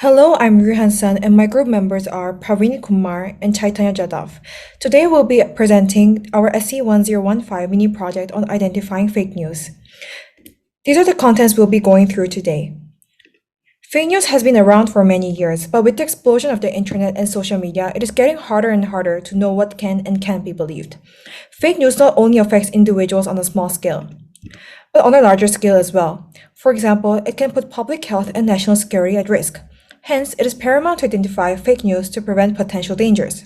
Hello, I'm Hyunsun, and my group members are Pravind Kummar and Chaitanya Jadhav. Today we'll be presenting our SC1015 mini project on identifying fake news. These are the contents we'll be going through today. Fake news has been around for many years, but with the explosion of the internet and social media, it is getting harder and harder to know what can and can't be believed. Fake news not only affects individuals on a small scale, but on a larger scale as well. For example, it can put public health and national security at risk. Hence, it is paramount to identify fake news to prevent potential dangers.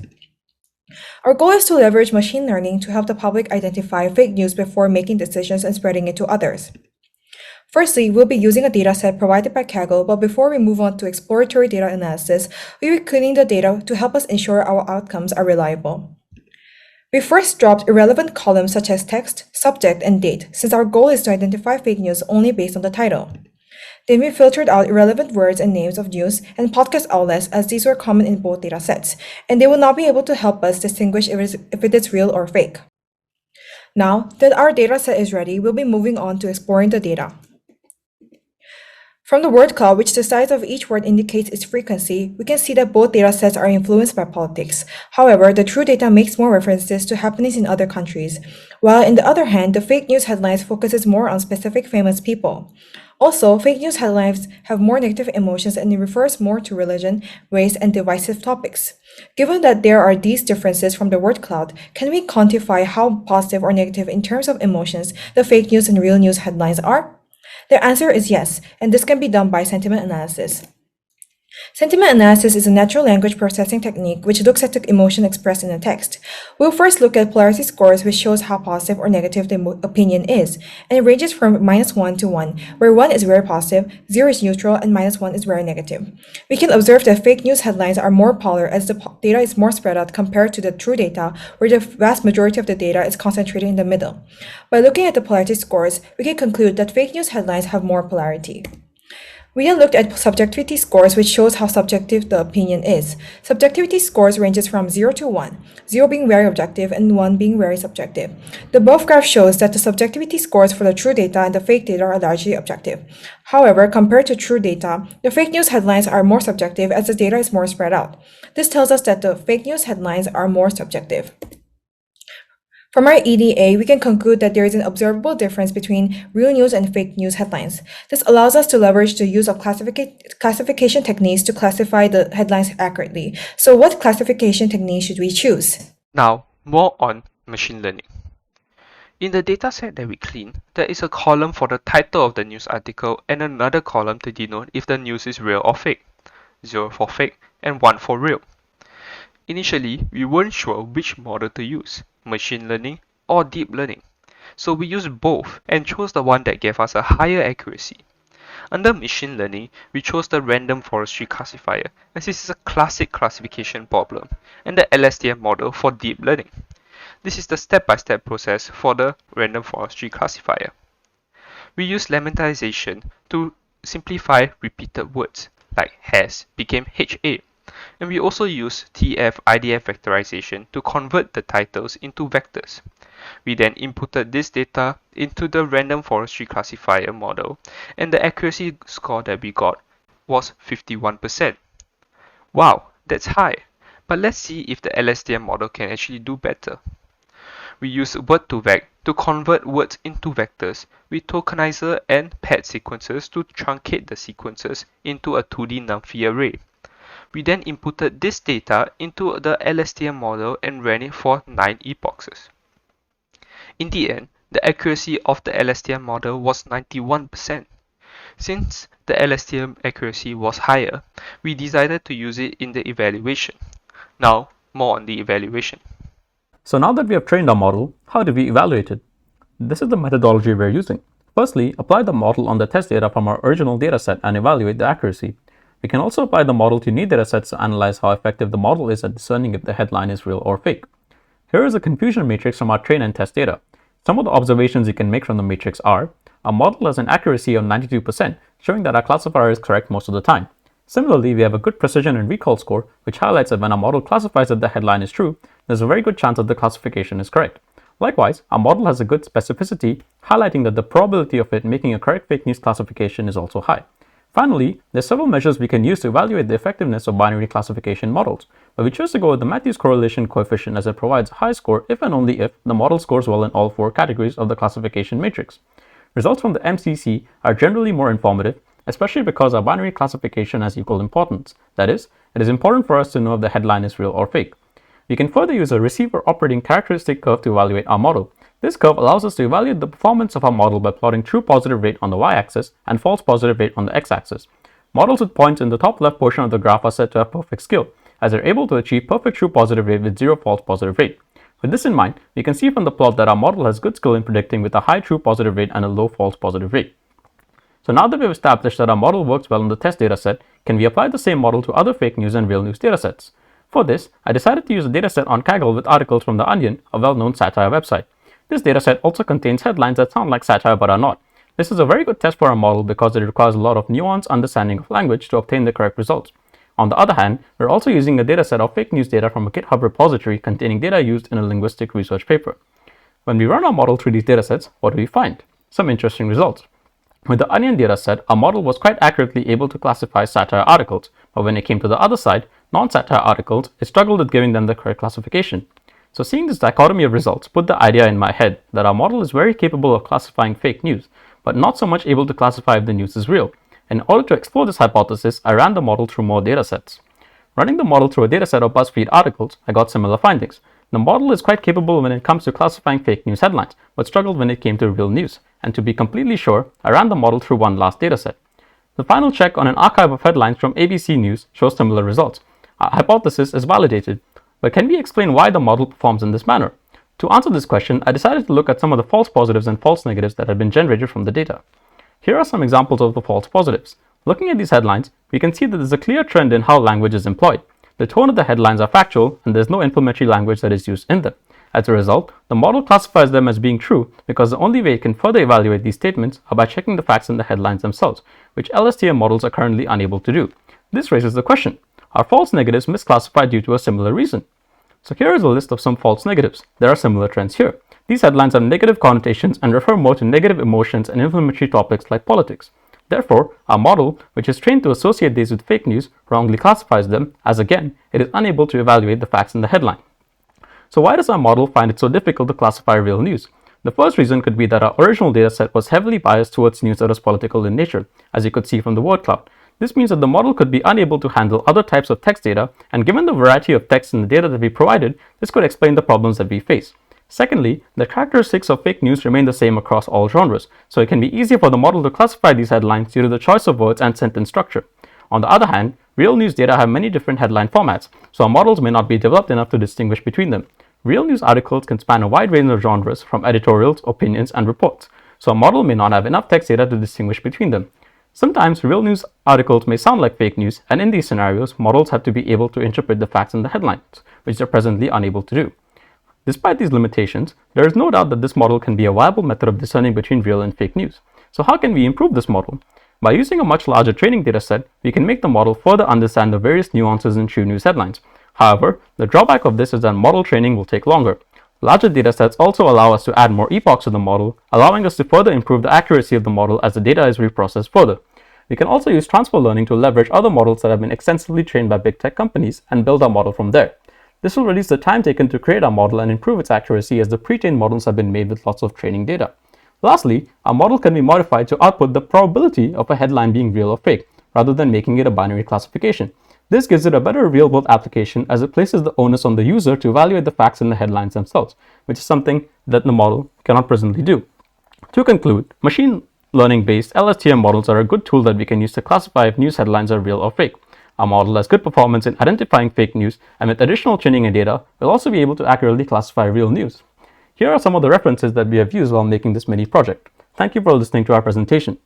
Our goal is to leverage machine learning to help the public identify fake news before making decisions and spreading it to others. Firstly, we'll be using a dataset provided by Kaggle, but before we move on to exploratory data analysis, we'll be cleaning the data to help us ensure our outcomes are reliable. We first dropped irrelevant columns such as text, subject, and date, since our goal is to identify fake news only based on the title. Then we filtered out irrelevant words and names of news and podcast outlets as these were common in both datasets, and they will not be able to help us distinguish if it is real or fake. Now that our dataset is ready, we'll be moving on to exploring the data. From the word cloud, which the size of each word indicates its frequency, we can see that both datasets are influenced by politics. However, the true data makes more references to happenings in other countries, while on the other hand, the fake news headlines focuses more on specific famous people. Also, fake news headlines have more negative emotions and it refers more to religion, race, and divisive topics. Given that there are these differences from the word cloud, can we quantify how positive or negative in terms of emotions the fake news and real news headlines are? The answer is yes, and this can be done by sentiment analysis. Sentiment analysis is a natural language processing technique which looks at the emotion expressed in a text. We'll first look at polarity scores, which shows how positive or negative the opinion is, and it ranges from -1 to 1, where 1 is very positive, 0 is neutral, and -1 is very negative. We can observe that fake news headlines are more polar as the data is more spread out compared to the true data, where the vast majority of the data is concentrated in the middle. By looking at the polarity scores, we can conclude that fake news headlines have more polarity. We then looked at subjectivity scores, which shows how subjective the opinion is. Subjectivity scores ranges from 0 to 1, 0 being very objective and 1 being very subjective. The above graph shows that the subjectivity scores for the true data and the fake data are largely objective. However, compared to true data, the fake news headlines are more subjective as the data is more spread out. This tells us that the fake news headlines are more subjective. From our EDA, we can conclude that there is an observable difference between real news and fake news headlines. This allows us to leverage the use of classification techniques to classify the headlines accurately. So what classification technique should we choose? Now, more on machine learning. In the dataset that we clean, there is a column for the title of the news article and another column to denote if the news is real or fake. 0 for fake and 1 for real. Initially, we weren't sure which model to use, machine learning or deep learning. So we used both and chose the one that gave us a higher accuracy. Under machine learning, we chose the random forestry classifier, as this is a classic classification problem, and the LSTM model for deep learning. This is the step-by-step process for the random forestry classifier. We use lemmatization to simplify repeated words, like has became HA. And we also use TF-IDF vectorization to convert the titles into vectors. We then inputted this data into the random forestry classifier model, and the accuracy score that we got was 51%. Wow, that's high! But let's see if the LSTM model can actually do better. We use word2vec to convert words into vectors with tokenizer and paired sequences to truncate the sequences into a 2D numpy array. We then inputted this data into the LSTM model and ran it for 9 epochs. In the end, the accuracy of the LSTM model was 91%. Since the LSTM accuracy was higher, we decided to use it in the evaluation. Now, more on the evaluation. So now that we have trained our model, how do we evaluate it? This is the methodology we're using. Firstly, apply the model on the test data from our original dataset and evaluate the accuracy. We can also apply the model to new datasets to analyze how effective the model is at discerning if the headline is real or fake. Here is a confusion matrix from our train and test data. Some of the observations you can make from the matrix are: our model has an accuracy of 92%, showing that our classifier is correct most of the time. Similarly, we have a good precision and recall score, which highlights that when our model classifies that the headline is true, there's a very good chance that the classification is correct. Likewise, our model has a good specificity, highlighting that the probability of it making a correct fake news classification is also high. Finally, there are several measures we can use to evaluate the effectiveness of binary classification models, but we chose to go with the Matthews correlation coefficient as it provides a high score if and only if the model scores well in all 4 categories of the classification matrix. Results from the MCC are generally more informative, especially because our binary classification has equal importance. That is, it is important for us to know if the headline is real or fake. We can further use a receiver operating characteristic curve to evaluate our model. This curve allows us to evaluate the performance of our model by plotting true positive rate on the y-axis and false positive rate on the x-axis. Models with points in the top left portion of the graph are said to have perfect skill, as they're able to achieve perfect true positive rate with 0 false positive rate. With this in mind, we can see from the plot that our model has good skill in predicting with a high true positive rate and a low false positive rate. So now that we've established that our model works well in the test dataset, can we apply the same model to other fake news and real news datasets? For this, I decided to use a dataset on Kaggle with articles from The Onion, a well-known satire website. This dataset also contains headlines that sound like satire but are not. This is a very good test for our model because it requires a lot of nuanced understanding of language to obtain the correct results. On the other hand, we're also using a dataset of fake news data from a GitHub repository containing data used in a linguistic research paper. When we run our model through these datasets, what do we find? Some interesting results. With the Onion dataset, our model was quite accurately able to classify satire articles, but when it came to the other side, non-satire articles, it struggled with giving them the correct classification. So seeing this dichotomy of results put the idea in my head that our model is very capable of classifying fake news, but not so much able to classify if the news is real. In order to explore this hypothesis, I ran the model through more datasets. Running the model through a dataset of BuzzFeed articles, I got similar findings. The model is quite capable when it comes to classifying fake news headlines, but struggled when it came to real news. And to be completely sure, I ran the model through one last dataset. The final check on an archive of headlines from ABC News shows similar results. Our hypothesis is validated. But can we explain why the model performs in this manner? To answer this question, I decided to look at some of the false positives and false negatives that had been generated from the data. Here are some examples of the false positives. Looking at these headlines, we can see that there's a clear trend in how language is employed. The tone of the headlines are factual, and there's no inflammatory language that is used in them. As a result, the model classifies them as being true because the only way it can further evaluate these statements are by checking the facts in the headlines themselves, which LSTM models are currently unable to do. This raises the question, are false negatives misclassified due to a similar reason? So here is a list of some false negatives. There are similar trends here. These headlines have negative connotations and refer more to negative emotions and inflammatory topics like politics. Therefore, our model, which is trained to associate these with fake news, wrongly classifies them, as again, it is unable to evaluate the facts in the headline. So why does our model find it so difficult to classify real news? The first reason could be that our original dataset was heavily biased towards news that was political in nature, as you could see from the word cloud. This means that the model could be unable to handle other types of text data, and given the variety of text in the data that we provided, this could explain the problems that we face. Secondly, the characteristics of fake news remain the same across all genres, so it can be easier for the model to classify these headlines due to the choice of words and sentence structure. On the other hand, real news data have many different headline formats, so our models may not be developed enough to distinguish between them. Real news articles can span a wide range of genres, from editorials, opinions, and reports, so a model may not have enough text data to distinguish between them. Sometimes real news articles may sound like fake news, and in these scenarios, models have to be able to interpret the facts in the headlines, which they're presently unable to do. Despite these limitations, there is no doubt that this model can be a viable method of discerning between real and fake news. So how can we improve this model? By using a much larger training dataset, we can make the model further understand the various nuances in true news headlines. However, the drawback of this is that model training will take longer. Larger datasets also allow us to add more epochs to the model, allowing us to further improve the accuracy of the model as the data is reprocessed further. We can also use transfer learning to leverage other models that have been extensively trained by big tech companies and build our model from there. This will reduce the time taken to create our model and improve its accuracy as the pre-trained models have been made with lots of training data. Lastly, our model can be modified to output the probability of a headline being real or fake, rather than making it a binary classification. This gives it a better real-world application as it places the onus on the user to evaluate the facts in the headlines themselves, which is something that the model cannot presently do. To conclude, machine learning-based LSTM models are a good tool that we can use to classify if news headlines are real or fake. Our model has good performance in identifying fake news, and with additional training and data, we'll also be able to accurately classify real news. Here are some of the references that we have used while making this mini project. Thank you for listening to our presentation.